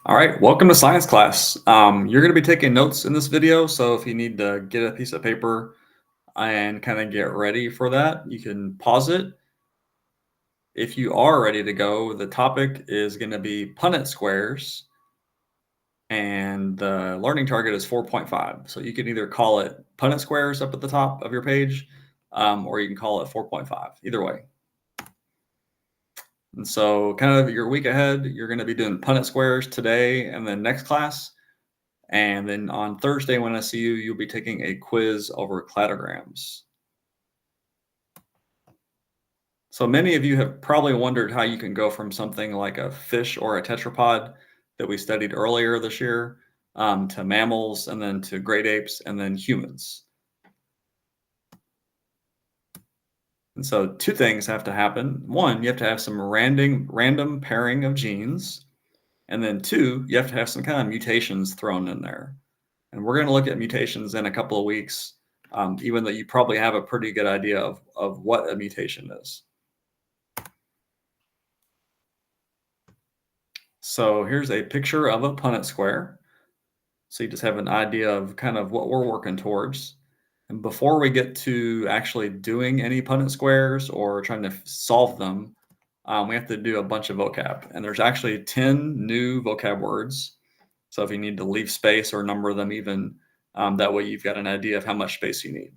All right, welcome to science class. You're going to be taking notes in this video, so if you need to get a piece of paper and kind of get ready for that, you can pause it. If you are ready to go, the topic is going to be Punnett squares, and the learning target is 4.5. So you can either call it Punnett squares up at the top of your page, or you can call it 4.5, either way. And so kind of your week ahead, you're going to be doing Punnett squares today and then next class. And then on Thursday, when I see you, you'll be taking a quiz over cladograms. So many of you have probably wondered how you can go from something like a fish or a tetrapod that we studied earlier this year to mammals and then to great apes and then humans. And so two things have to happen. One, you have to have some random pairing of genes. And then two, you have to have some kind of mutations thrown in there. And we're going to look at mutations in a couple of weeks, even though you probably have a pretty good idea of what a mutation is. So here's a picture of a Punnett square. So you just have an idea of kind of what we're working towards. And before we get to actually doing any Punnett squares or trying to solve them, we have to do a bunch of vocab. And there's actually 10 new vocab words. So if you need to leave space or number them even, that way you've got an idea of how much space you need.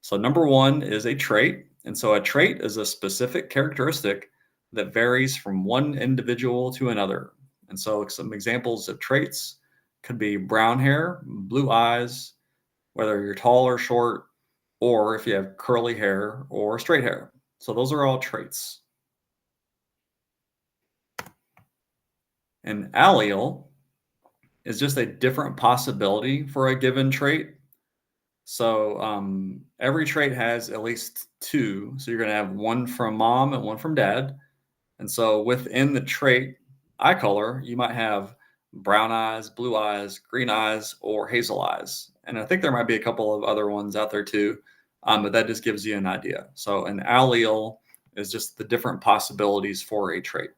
So number one is a trait. And so a trait is a specific characteristic that varies from one individual to another. And so some examples of traits could be brown hair, blue eyes, whether you're tall or short, or if you have curly hair or straight hair. So those are all traits. An allele is just a different possibility for a given trait. So every trait has at least two. So you're going to have one from mom and one from dad. And so within the trait eye color, you might have brown eyes, blue eyes, green eyes, or hazel eyes. And I think there might be a couple of other ones out there too, but that just gives you an idea. So an allele is just the different possibilities for a trait.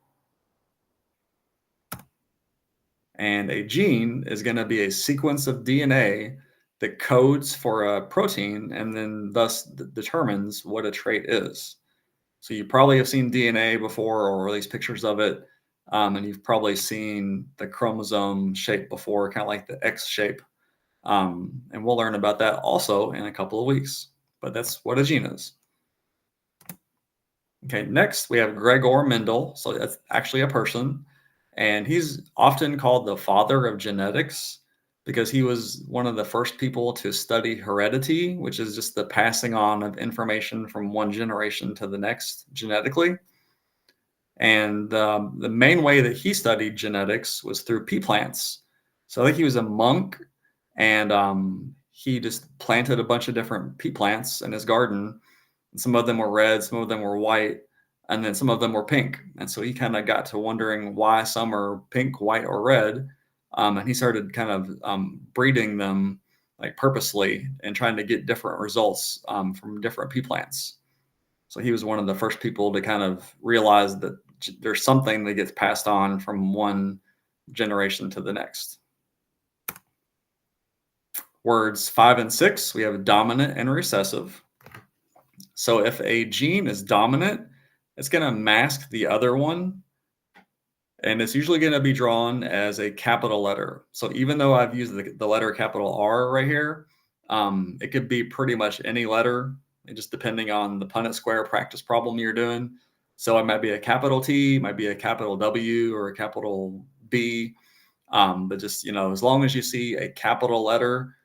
And a gene is going to be a sequence of DNA that codes for a protein and then thus determines what a trait is. So you probably have seen DNA before, or at least pictures of it. And you've probably seen the chromosome shape before, kind of like the X shape. And we'll learn about that also in a couple of weeks. But that's what a gene is. Okay, next we have Gregor Mendel. So that's actually a person. And he's often called the father of genetics because he was one of the first people to study heredity, which is just the passing on of information from one generation to the next genetically. And the main way that he studied genetics was through pea plants. So I think he was a monk, and he just planted a bunch of different pea plants in his garden. And some of them were red, some of them were white, and then some of them were pink. And so he kind of got to wondering why some are pink, white, or red. And he started kind of breeding them like purposely and trying to get different results from different pea plants. So he was one of the first people to kind of realize that there's something that gets passed on from one generation to the next. Words 5 and 6, we have dominant and recessive. So if a gene is dominant, it's going to mask the other one, and it's usually going to be drawn as a capital letter. So even though I've used the letter capital R right here, it could be pretty much any letter, just depending on the Punnett square practice problem you're doing. So it might be a capital T, might be a capital W, or a capital B. But just, as long as you see a capital letter,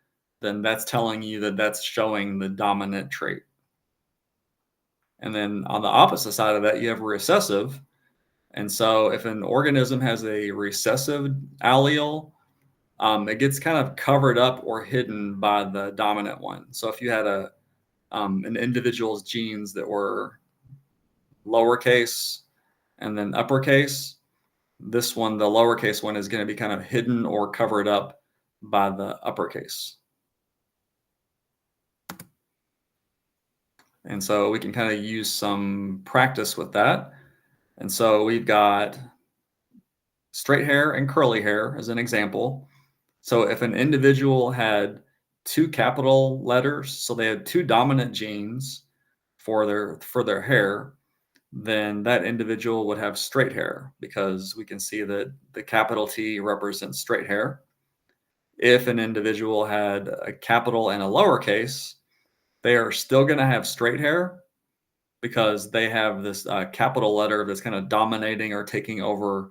then that's telling you that that's showing the dominant trait. And then on the opposite side of that, you have recessive. And so if an organism has a recessive allele, it gets kind of covered up or hidden by the dominant one. So if you had an individual's genes that were lowercase and then uppercase, this one, the lowercase one, is going to be kind of hidden or covered up by the uppercase. And so we can kind of use some practice with that. And so we've got straight hair and curly hair as an example. So if an individual had two capital letters, so they had two dominant genes for their hair, then that individual would have straight hair because we can see that the capital T represents straight hair. If an individual had a capital and a lowercase, they are still going to have straight hair because they have this capital letter that's kind of dominating or taking over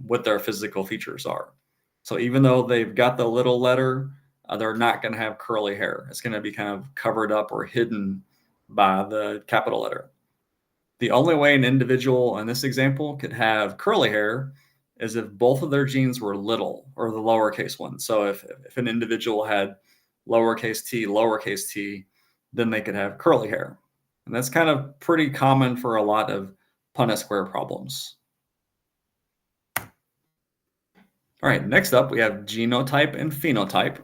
what their physical features are. So even though they've got the little letter, they're not going to have curly hair. It's going to be kind of covered up or hidden by the capital letter. The only way an individual in this example could have curly hair is if both of their genes were little or the lowercase one. So if an individual had lowercase t, then they could have curly hair. And that's kind of pretty common for a lot of Punnett square problems. All right, next up we have genotype and phenotype.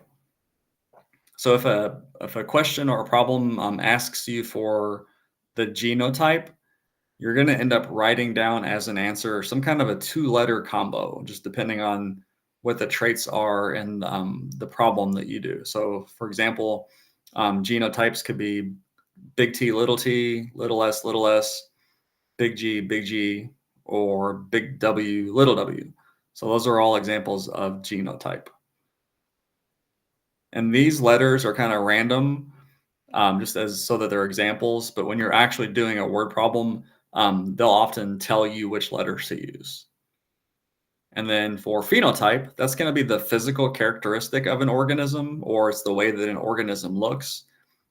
So if a question or a problem asks you for the genotype, you're going to end up writing down as an answer some kind of a two-letter combo, just depending on what the traits are in the problem that you do. So, for example, genotypes could be big T, little s, big G, or big W, little w. So those are all examples of genotype. And these letters are kind of random, just as so that they're examples. But when you're actually doing a word problem, they'll often tell you which letters to use. And then for phenotype, that's going to be the physical characteristic of an organism, or it's the way that an organism looks.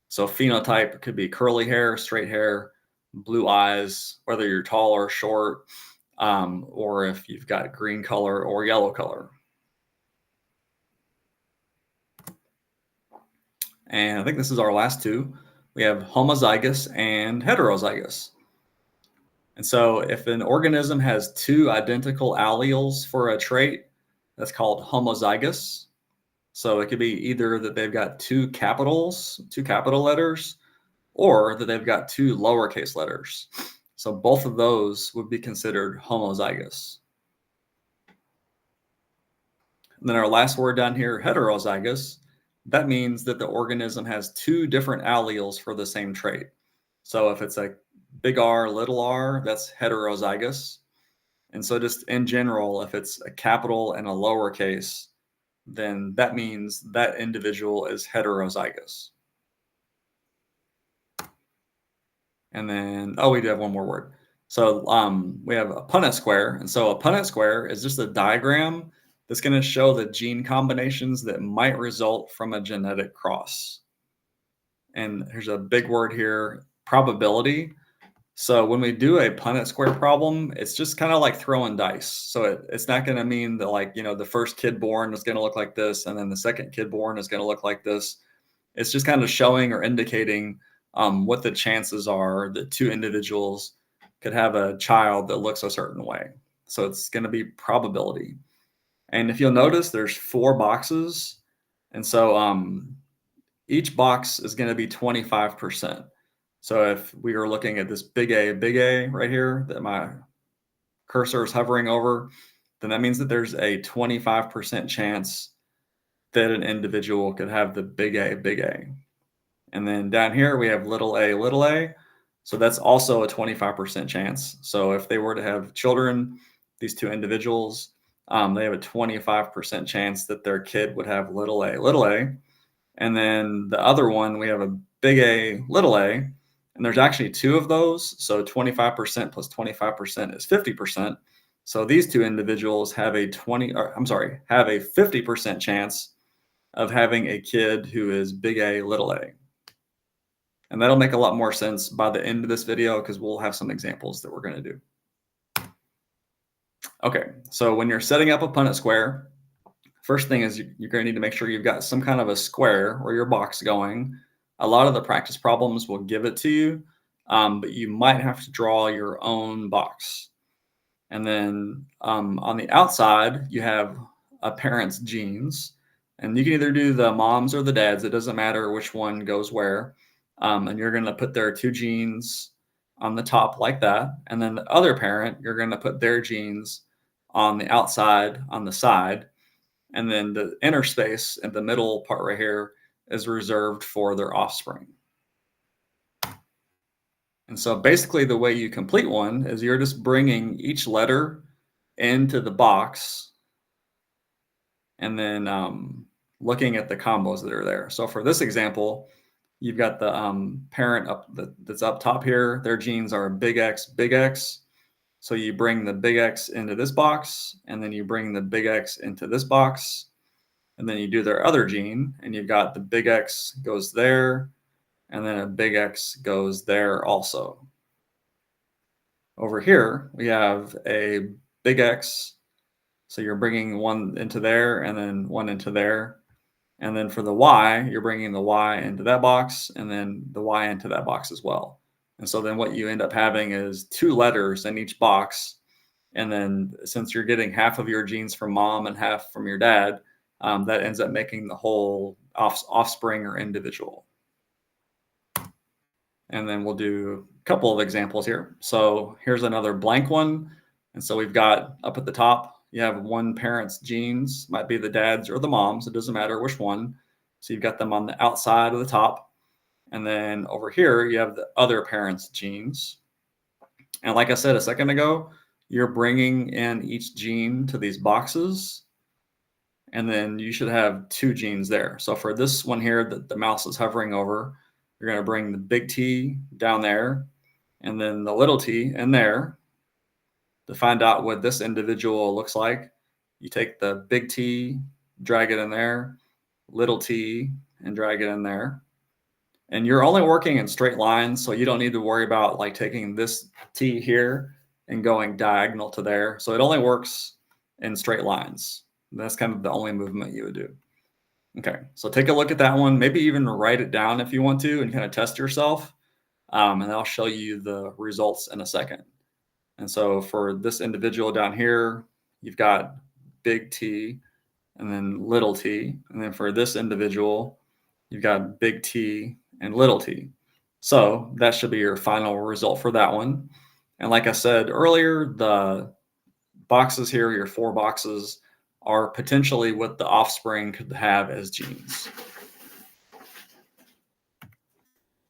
So phenotype could be curly hair, straight hair, blue eyes, whether you're tall or short, or if you've got green color or yellow color. And I think this is our last two. We have homozygous and heterozygous. And so if an organism has two identical alleles for a trait, that's called homozygous. So it could be either that they've got two capital letters, or that they've got two lowercase letters. So both of those would be considered homozygous. And then our last word down here, heterozygous, that means that the organism has two different alleles for the same trait. So if it's a big R, little r, that's heterozygous. And so just in general, if it's a capital and a lowercase, then that means that individual is heterozygous. And then, oh, we do have one more word. So we have a Punnett square. And so a Punnett square is just a diagram that's going to show the gene combinations that might result from a genetic cross. And there's a big word here, probability. So when we do a Punnett square problem, it's just kind of like throwing dice. So it's not going to mean that, like, the first kid born is going to look like this, and then the second kid born is going to look like this. It's just kind of showing or indicating what the chances are that two individuals could have a child that looks a certain way. So it's going to be probability. And if you'll notice, there's 4 boxes. And so each box is going to be 25%. So if we are looking at this big A right here that my cursor is hovering over, then that means that there's a 25% chance that an individual could have the big A. And then down here we have little a. So that's also a 25% chance. So if they were to have children, these two individuals, they have a 25% chance that their kid would have little a. And then the other one, we have a big A, little a. And there's actually 2 of those. So 25% plus 25% is 50%. So these two individuals have a 50% chance of having a kid who is big A, little a. And that'll make a lot more sense by the end of this video because we'll have some examples that we're going to do. Okay, so when you're setting up a Punnett square, first thing is you're going to need to make sure you've got some kind of a square or your box going. A lot of the practice problems will give it to you, but you might have to draw your own box. And then on the outside, you have a parent's genes. And you can either do the mom's or the dad's. It doesn't matter which one goes where. And you're going to put their 2 genes on the top like that. And then the other parent, you're going to put their genes on the outside, on the side, and then the inner space in the middle part right here is reserved for their offspring. And so basically the way you complete one is you're just bringing each letter into the box and then looking at the combos that are there. So for this example, you've got the parent that's up top here. Their genes are big X, big X. So you bring the big X into this box, and then you bring the big X into this box, and then you do their other gene, and you've got the big X goes there, and then a big X goes there also. Over here, we have a big X. So you're bringing one into there and then one into there. And then for the Y, you're bringing the Y into that box and then the Y into that box as well. And so then what you end up having is 2 letters in each box. And then since you're getting half of your genes from mom and half from your dad, that ends up making the whole offspring or individual. And then we'll do a couple of examples here. So here's another blank one. And so we've got up at the top, you have one parent's genes, might be the dad's or the mom's. It doesn't matter which one. So you've got them on the outside of the top. And then over here, you have the other parent's genes. And like I said a second ago, you're bringing in each gene to these boxes. And then you should have 2 genes there. So for this one here that the mouse is hovering over, you're going to bring the big T down there and then the little t in there. To find out what this individual looks like, you take the big T, drag it in there, little t, and drag it in there. And you're only working in straight lines, so you don't need to worry about like taking this T here and going diagonal to there. So it only works in straight lines. That's kind of the only movement you would do. Okay, so take a look at that one. Maybe even write it down if you want to and kind of test yourself. And I'll show you the results in a second. And so for this individual down here, you've got big T and then little t. And then for this individual, you've got big T and little t. So that should be your final result for that one. And like I said earlier, the boxes here, your 4 boxes, are potentially what the offspring could have as genes.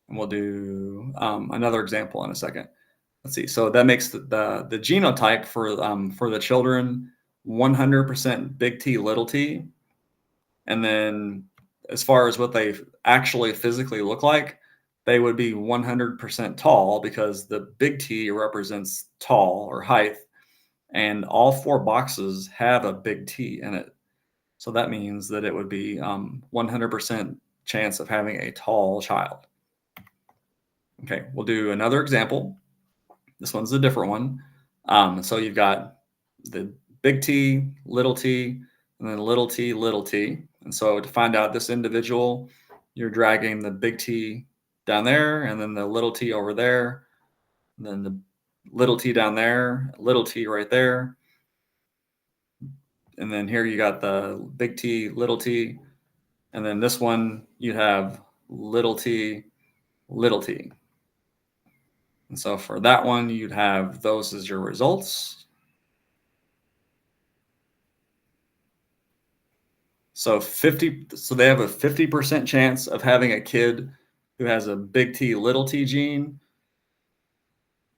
And we'll do another example in a second. Let's see. So that makes the genotype for the children 100% big T, little t. And then as far as what they actually physically look like, they would be 100% tall because the big T represents tall or height. And all 4 boxes have a big T in it. So that means that it would be 100% chance of having a tall child. Okay, we'll do another example. This one's a different one. So you've got the big T, and then little t, little t. And so to find out this individual, you're dragging the big T down there, and then the little t over there, and then the little t down there, little t right there. And then here you got the big T, little t. And then this one, you have little t, little t. And so for that one, you'd have those as your results. So they have a 50% chance of having a kid who has a big T, little t gene,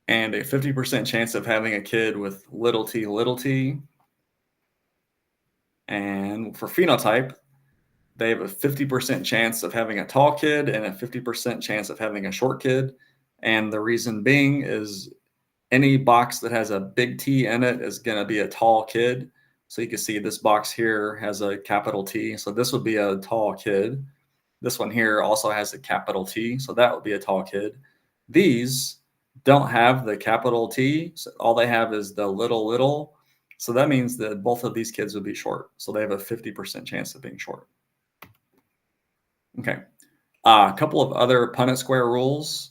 and a 50% chance of having a kid with little t, little t. And for phenotype, they have a 50% chance of having a tall kid and a 50% chance of having a short kid. And the reason being is any box that has a big T in it is going to be a tall kid. So you can see this box here has a capital T. So this would be a tall kid. This one here also has a capital T. So that would be a tall kid. These don't have the capital T. So all they have is the little. So that means that both of these kids would be short. So they have a 50% chance of being short. Okay. A couple of other Punnett square rules.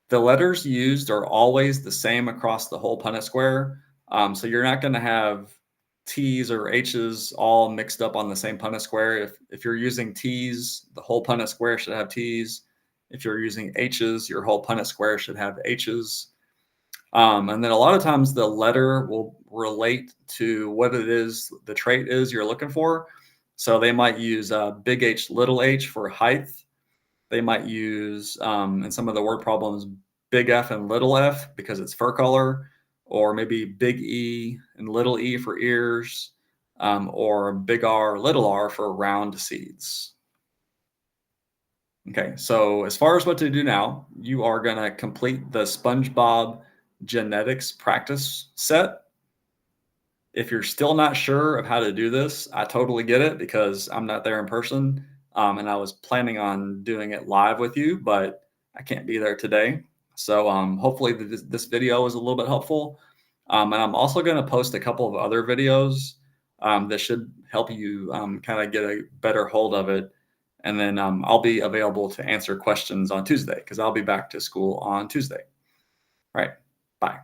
The letters used are always the same across the whole Punnett square. So you're not going to have T's or H's all mixed up on the same Punnett square. If you're using T's, the whole Punnett square should have T's. If you're using H's, your whole Punnett square should have H's. And then a lot of times the letter will relate to what it is the trait is you're looking for. So they might use big H, little h for height. They might use, in some of the word problems, big F and little f because it's fur color, or maybe big E and little e for ears, or big R, little r for round seeds. Okay, so as far as what to do now, you are going to complete the SpongeBob genetics practice set. If you're still not sure of how to do this, I totally get it because I'm not there in person. And I was planning on doing it live with you, but I can't be there today. So hopefully this video was a little bit helpful. And I'm also going to post a couple of other videos that should help you kind of get a better hold of it. And then I'll be available to answer questions on Tuesday because I'll be back to school on Tuesday. All right. Bye.